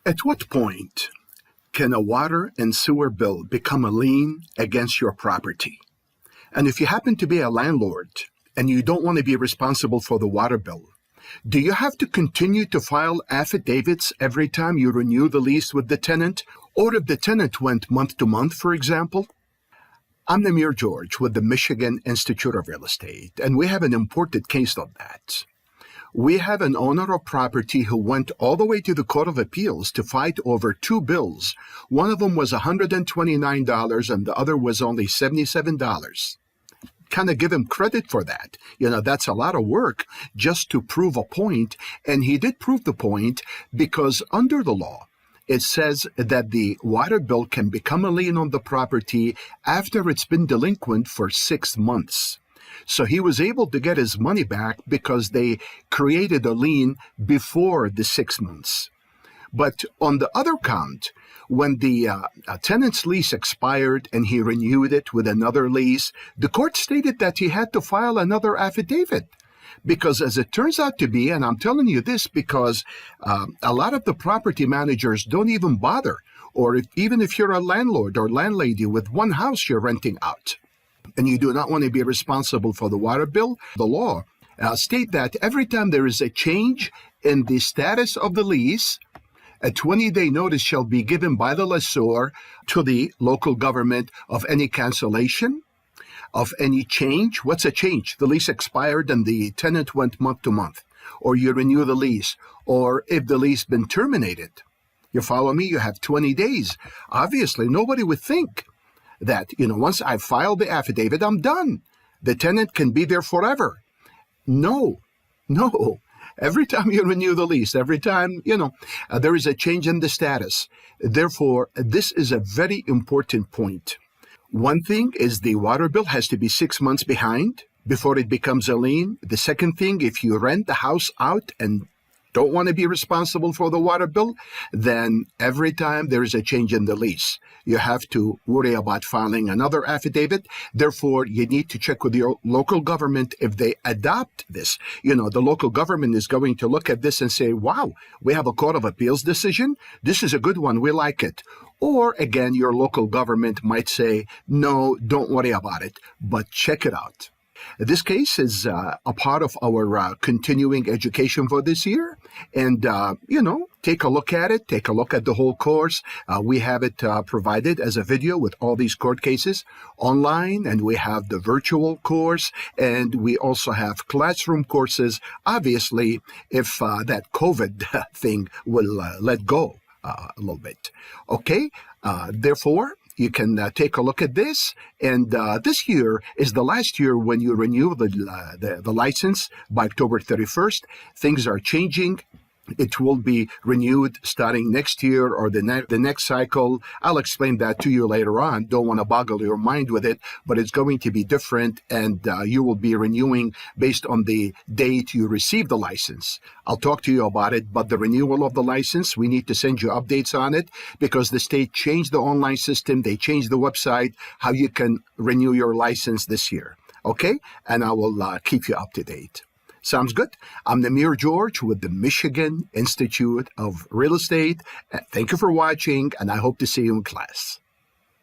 At what point can a water and sewer bill become a lien against your property? And if you happen to be a landlord and you don't want to be responsible for the water bill, do you have to continue to file affidavits every time you renew the lease with the tenant? Or if the tenant went month to month, for example? I'm Namir George with the Michigan Institute of Real Estate, and we have an important case on that. We have an owner of property who went all the way to the Court of Appeals to fight over two bills. One of them was $129 and the other was only $77. Kind of give him credit for that. That's a lot of work just to prove a point. And he did prove the point because under the law, it says that the water bill can become a lien on the property after it's been delinquent for 6 months. So he was able to get his money back because they created a lien before the 6 months. But on the other count, when the tenant's lease expired and he renewed it with another lease, the court stated that he had to file another affidavit. Because as it turns out to be, and I'm telling you this because a lot of the property managers don't even bother, or even if you're a landlord or landlady with one house you're renting out, and you do not want to be responsible for the water bill, the law state that every time there is a change in the status of the lease, a 20-day notice shall be given by the lessor to the local government of any cancellation, of any change. What's a change? The lease expired and the tenant went month to month, or you renew the lease, or if the lease been terminated. You follow me? You have 20 days. Obviously, nobody would think that, once I file the affidavit, I'm done. The tenant can be there forever. No. Every time you renew the lease, every time, there is a change in the status. Therefore, this is a very important point. One thing is the water bill has to be 6 months behind before it becomes a lien. The second thing, if you rent the house out and don't want to be responsible for the water bill, then every time there is a change in the lease, you have to worry about filing another affidavit. Therefore, you need to check with your local government if they adopt this. The local government is going to look at this and say, wow, we have a Court of Appeals decision. This is a good one. We like it. Or again, your local government might say, no, don't worry about it, but check it out. This case is a part of our continuing education for this year. And, take a look at it. Take a look at the whole course. We have it provided as a video with all these court cases online. And we have the virtual course. And we also have classroom courses. Obviously, if that COVID thing will let go a little bit. Okay? Therefore, you can take a look at this, and this year is the last year when you renew the license by October 31st. Things are changing. It will be renewed starting next year or the next cycle. I'll explain that to you later on. Don't want to boggle your mind with it, but it's going to be different, and you will be renewing based on the date you receive the license. I'll talk to you about it, but the renewal of the license, we need to send you updates on it because the state changed the online system. They changed the website, how you can renew your license this year. Okay? And I will keep you up to date. Sounds good? I'm Namir George with the Michigan Institute of Real Estate. Thank you for watching, and I hope to see you in class.